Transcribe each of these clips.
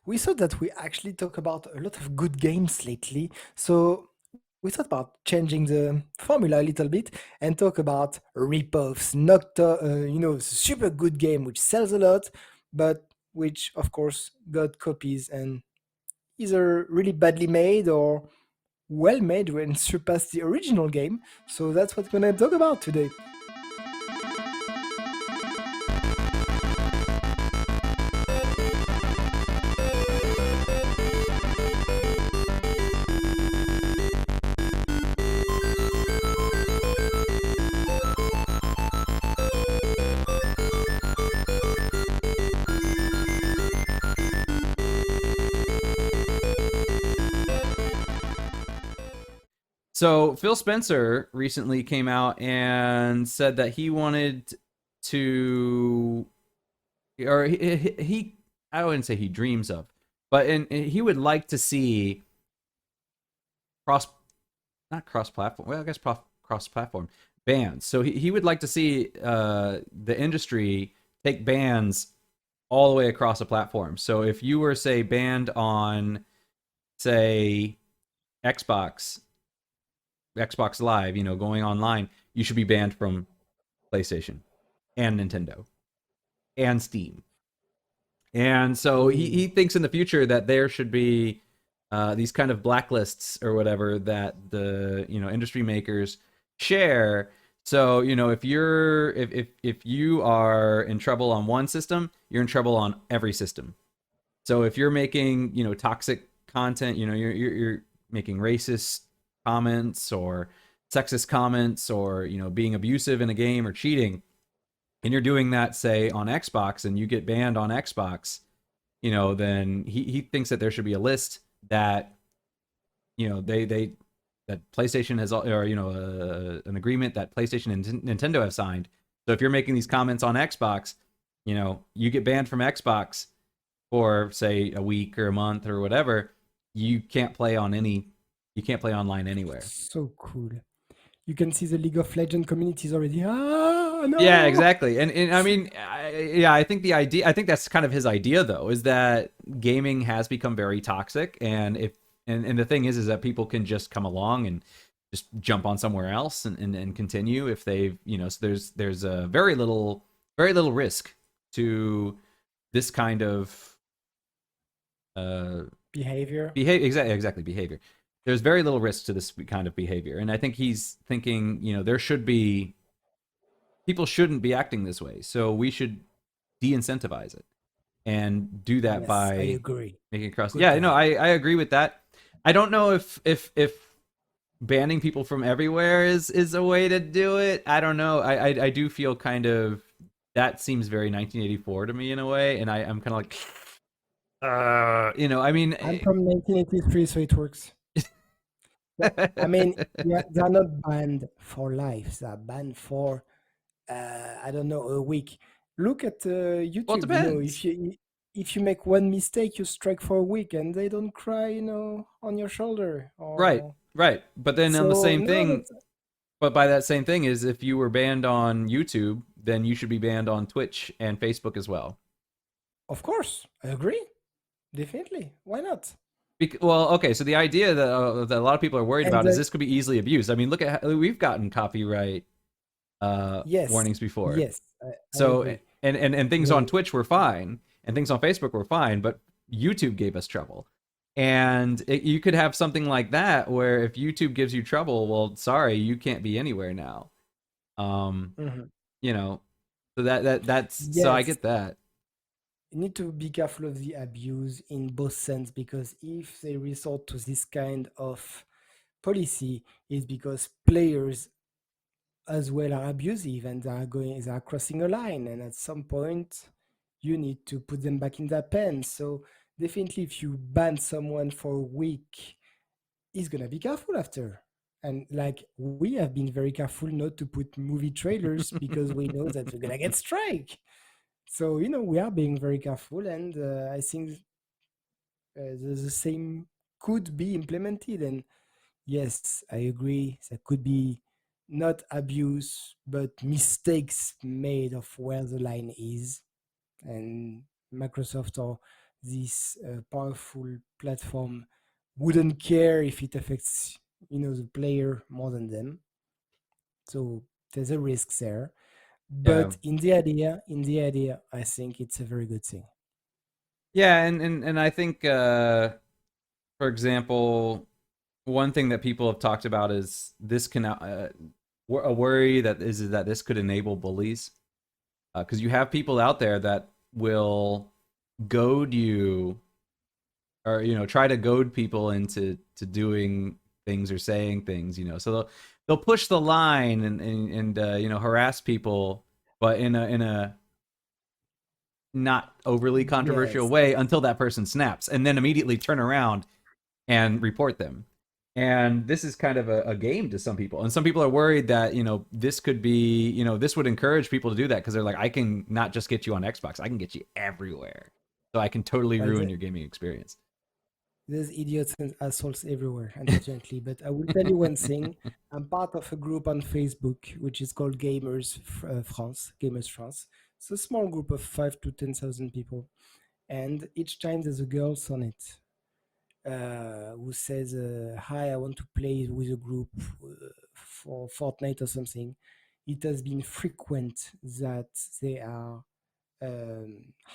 we thought that we actually talk about a lot of good games lately. So we thought about changing the formula a little bit and talk about rip-offs, not super good game which sells a lot, but which of course got copies and either really badly made or well made when surpassed the original game. So that's what we're gonna talk about today. So Phil Spencer recently came out and said that he wanted to, or I wouldn't say he dreams of, but he would like to see cross, not cross platform. Well, I guess cross platform bans. So he would like to see the industry take bans all the way across a platform. So if you were say banned on say Xbox Xbox Live, going online, you should be banned from PlayStation and Nintendo and Steam. And so he Ooh. thinks in the future that there should be these kind of blacklists or whatever that the industry makers share. So if you are in trouble on one system, you're in trouble on every system. So if you're making toxic content, you're making racist comments or sexist comments or being abusive in a game or cheating, and you're doing that say on Xbox and you get banned on Xbox, then he thinks that there should be a list that they that PlayStation has, or an agreement that PlayStation and Nintendo have signed. So if you're making these comments on Xbox, you get banned from Xbox for say a week or a month or whatever. You can't play online anywhere. So cool. You can see the League of Legends communities already. Ah, Yeah, no. exactly. And I mean, yeah, I think that's kind of his idea though, is that gaming has become very toxic, and if and the thing is that people can just come along and just jump on somewhere else and continue if they've, so there's a very little risk to this kind of uh Behavior. behavior. Exactly, behavior. There's very little risk to this kind of behavior, and I think he's thinking, there should be people shouldn't be acting this way, so we should de-incentivize it and do that Yes, I by agree. making it cross. Good Yeah, no, guy. I agree with that. I don't know if banning people from everywhere is a way to do it. I don't know. I do feel kind of that seems very 1984 to me in a way, and I'm kind of like, I mean, I'm from 1983, so it works. I mean, yeah, they're not banned for life. They're banned for, I don't know, a week. Look at well, it YouTube. depends. If you make one mistake, you strike for a week, and they don't cry, on your shoulder. Right, Or right. But then on the so same no, thing, that's but by that same thing is if you were banned on YouTube, then you should be banned on Twitch and Facebook as well. of course I agree. Definitely, why not? Well, okay, so the idea that a lot of people are worried And about is this could be easily abused. I mean, look at how we've gotten copyright yes, warnings before. yes, I So agree. and things on The Twitch were fine, and things on Facebook were fine, but YouTube gave us trouble. And you could have something like that where if YouTube gives you trouble, well, sorry, you can't be anywhere now. Um, Mhm. you know, so that's so I Yes, get that. you need to be careful of the abuse in both sense, because if they resort to this kind of policy, it's because players as well are abusive and they are crossing a line, and at some point you need to put them back in their pen. So definitely, if you ban someone for a week, he's gonna be careful after. And like we have been very careful not to put movie trailers because we know that we're gonna get strike. So we are being very careful, and I think the same could be implemented. And yes, I agree. There could be not abuse, but mistakes made of where the line is. And Microsoft or this powerful platform wouldn't care if it affects, the player more than them. So there's a risk there. Yeah. But in the idea, I think it's a very good thing. Yeah, and I think for example, one thing that people have talked about is this can a worry that is that this could enable bullies, because you have people out there that will goad you, or try to goad people into doing things or saying things, so they'll push the line and harass people, but in a not overly controversial Yes, way until that person snaps, and then immediately turn around and report them. And this is kind of a game to some people. And some people are worried that, this could be, this would encourage people to do that because they're like, I can not just get you on Xbox, I can get you everywhere. So I can totally well, ruin your gaming experience. there's idiots and assholes everywhere, unfortunately. But I will tell you one thing. I'm part of a group on Facebook which is called Gamers France. It's a small group of 5 to 10,000 people, and each time there's a girl on it who says, "Hi, I want to play with a group for Fortnite or something." It has been frequent that they are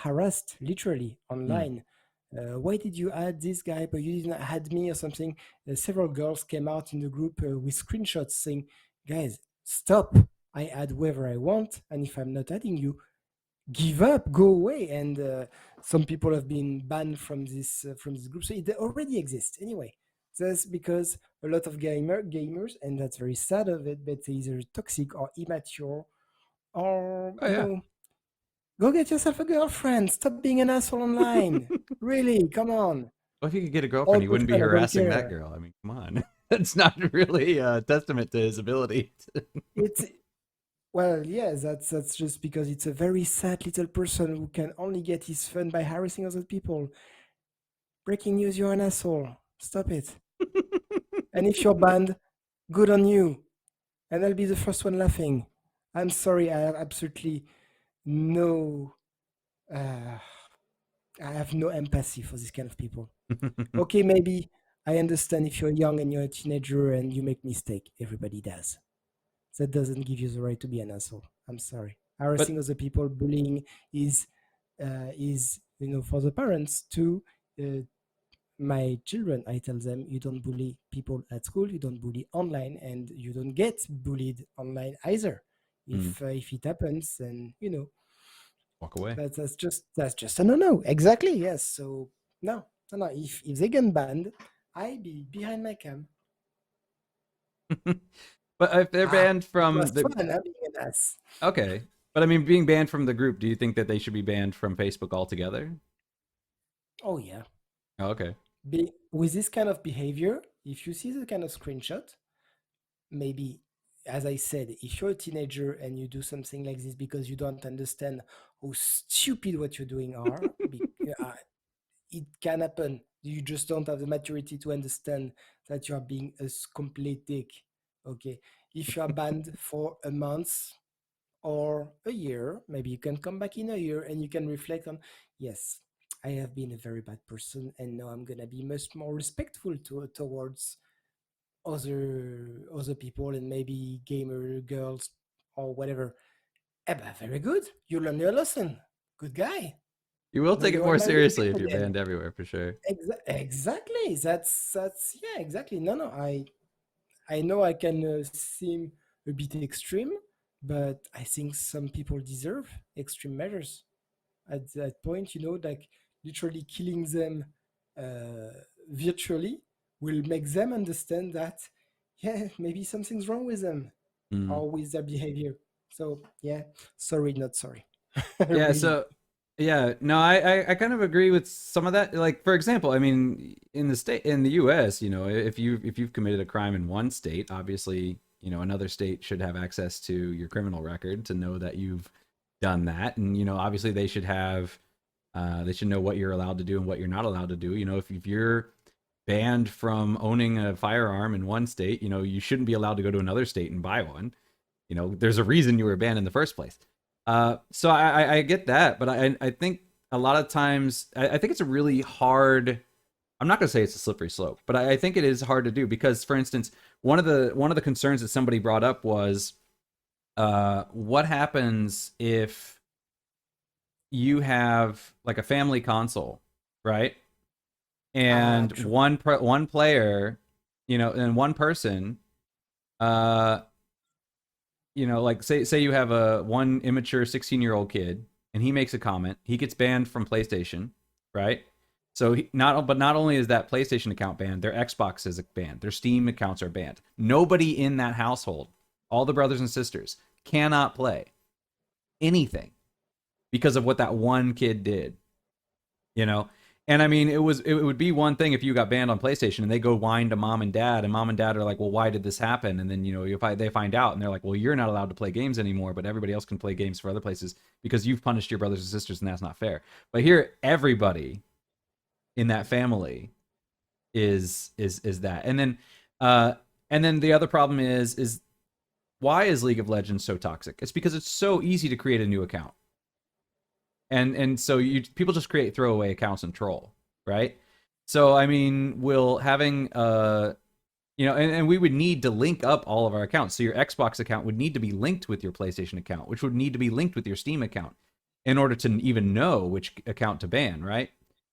harassed literally Hmm. online. Why did you add this guy, but you didn't add me or something? Several girls came out in the group with screenshots saying, "Guys, stop! I add whoever I want, and if I'm not adding you, give up, go away." And some people have been banned from this group, so it already exists anyway. That's because a lot of gamers, and that's very sad of it, but they're either toxic or immature, or Oh, yeah. go get yourself a girlfriend. Stop being an asshole online. Really, come on. Well, if he could get a girlfriend, All he good wouldn't be fun. I don't harassing that care. girl. I mean, come on. That's not really a testament to his ability. It's well, yeah. That's just because it's a very sad little person who can only get his fun by harassing other people. Breaking news: you're an asshole. Stop it. And if you're banned, good on you. And I'll be the first one laughing. I'm sorry. I have absolutely no. Uh, I have no empathy for this kind of people. Okay, maybe I understand if you're young and you're a teenager and you make mistake. Everybody does. That doesn't give you the right to be an asshole. I'm sorry. Harassing But other people, bullying is for the parents to uh, my children. I tell them you don't bully people at school, you don't bully online, and you don't get bullied online either. mm, If it happens, then walk away. that's just a no. Exactly. Yes. So no, no, no. If they get banned, I be behind my cam. But if they're Ah, banned it was from the fun, huh, being an ass. okay, but I mean, being banned from the group, do you think that they should be banned from Facebook altogether? Oh yeah. Oh, okay. With this kind of behavior, if you see the kind of screenshot, maybe, as I said, if you're a teenager and you do something like this because you don't understand how stupid what you're doing uh, it can happen. You just don't have the maturity to understand that you are being a complete dick. Okay. If you are banned for a month or a year, maybe you can come back in a year and you can reflect on, yes, I have been a very bad person, and now I'm gonna be much more respectful towards other people and maybe gamer girls or whatever. Very good. You learn your lesson. Good guy. You will Now take it you're on more my good seriously team if you're again. banned everywhere, for sure. Exactly. That's yeah. Exactly. No, no. I know I can seem a bit extreme, but I think some people deserve extreme measures at that point. Like literally killing them virtually will make them understand that yeah, maybe something's wrong with them Mm. or with their behavior. So yeah, sorry, not sorry. Yeah, Really. so yeah, no, I kind of agree with some of that. Like, for example, I mean, in the US, if you've committed a crime in one state, obviously, another state should have access to your criminal record to know that you've done that. And obviously they should know what you're allowed to do and what you're not allowed to do. If you're banned from owning a firearm in one state, you shouldn't be allowed to go to another state and buy one. There's a reason you were banned in the first place. So I get that, but I think a lot of times I think it's a really hard. I'm not going to say it's a slippery slope, but I think it is hard to do because, for instance, one of the concerns that somebody brought up was, what happens if you have like a family console, right? And True. one player, and one person, uh, like say you have a one immature 16-year-old kid, and he makes a comment, he gets banned from PlayStation, right? So not only is that PlayStation account banned, their Xbox is banned, their Steam accounts are banned. Nobody in that household, all the brothers and sisters, cannot play anything because of what that one kid did, you know. And I mean, it would be one thing if you got banned on PlayStation and they go whine to mom and dad, and mom and dad are like, well, why did this happen? And then they find out and they're like, well, you're not allowed to play games anymore, but everybody else can play games for other places because you've punished your brothers and sisters, and that's not fair. But here, everybody in that family is that. Uh and then the other problem is why is League of Legends so toxic? It's because it's so easy to create a new account, and so people just create throwaway accounts and troll, right? So I mean, will having and we would need to link up all of our accounts. So your Xbox account would need to be linked with your PlayStation account, which would need to be linked with your Steam account in order to even know which account to ban, right?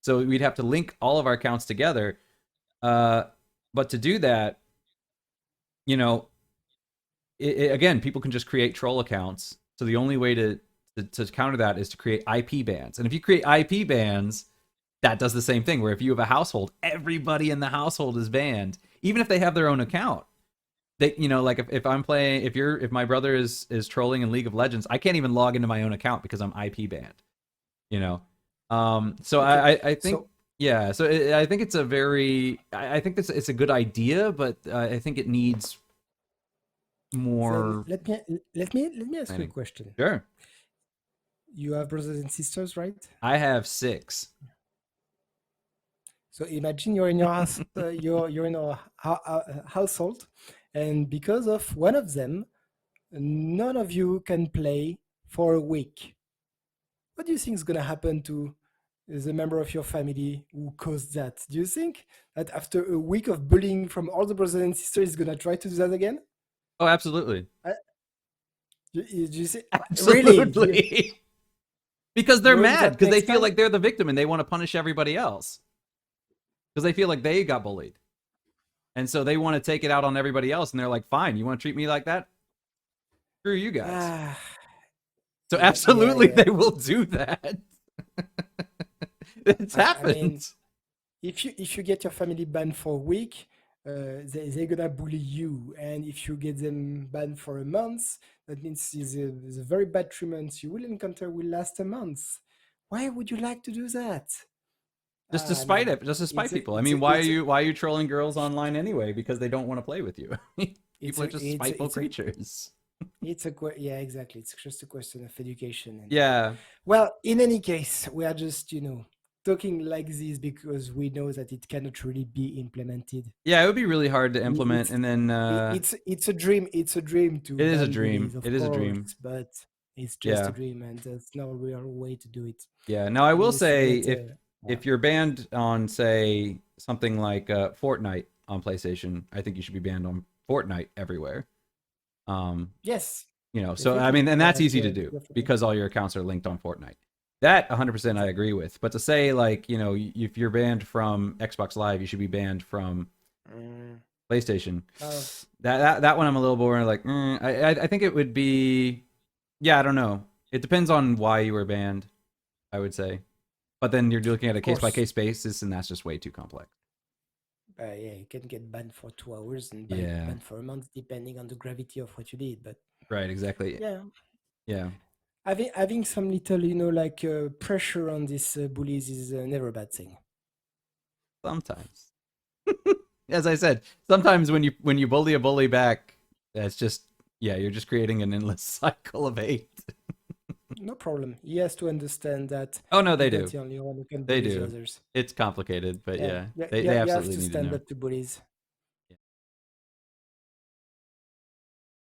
So we'd have to link all of our accounts together. Uh, but to do that, you know, again, people can just create troll accounts. So the only way to counter that is to create IP bans. And if you create IP bans, that does the same thing. Where if you have a household, everybody in the household is banned, even if they have their own account. They, like if I'm playing, if my brother is trolling in League of Legends, I can't even log into my own account because I'm IP banned. You know, so Okay. I think. So Yeah, so I think it's a very, I think it's a good idea, but I think it needs then more let me ask you a planning. question. Sure. You have brothers and sisters, right? I have 6. So imagine you're in your house, you're in a household, and because of one of them, none of you can play for a week. What do you think is going to happen to the member of your family who caused that? Do you think that after a week of bullying from all the brothers and sisters, he's going to try to do that again? Oh, absolutely. Uh, do you see? Really? Absolutely. Because they're Knowing mad that because they next feel time? like they're the victim and they want to punish everybody else because they feel like they got bullied. And so they want to take it out on everybody else, and they're like, "Fine, you want to treat me like that? Screw you guys." Ah, So yeah, yeah, absolutely yeah. they will do that. It's I mean, happened. if you get your family banned for a week, they're gonna bully you, and if you get them banned for a month, that means the very bad treatment you will encounter will last a month. Why would you like to do that? Just to Ah, spite no, it, just to spite it's a people. I it's mean, a it's a why are you trolling girls online anyway? Because they don't want to play with you. it's People are a just it's a spiteful it's a creatures. yeah, exactly. It's just a question of education. And Yeah. well, in any case, we are just talking like this because we know that it cannot really be implemented. Yeah, it would be really hard to implement, It's and then it's a dream. It's a dream to it is a ban dream. bullies, of It is a course, dream. but it's just a Yeah. dream, and there's no real way to do it Yeah. Now I will unless you say get a. if you're banned on say something like Fortnite on PlayStation, I think you should be banned on Fortnite everywhere. Um, Yes, So I definitely. mean, and Yeah, that's easy to do you have to ban. because all your accounts are linked on Fortnite. That 100% I Exactly. agree with. But to say like, if you're banned from Xbox Live, you should be banned from Mm, PlayStation. oh, That one I'm a little boring. Like, I think it would be, yeah, I don't know. It depends on why you were banned, I would say. But then you're looking at a of case by course. case basis, and that's just way too complex. Yeah, you can get banned for 2 hours and Yeah, banned for a month, depending on the gravity of what you did. But right, exactly. yeah, Yeah, having some little, like pressure on these bullies is never a bad thing. sometimes. As I said, sometimes when you bully a bully back, that's just, yeah, you're just creating an endless cycle of hate. No problem. He has to understand that Oh no, they he's not do. the only one who can They bully the do. others. It's complicated, but Yeah, yeah, yeah, they yeah. they You have absolutely to need to stand know. up to bullies.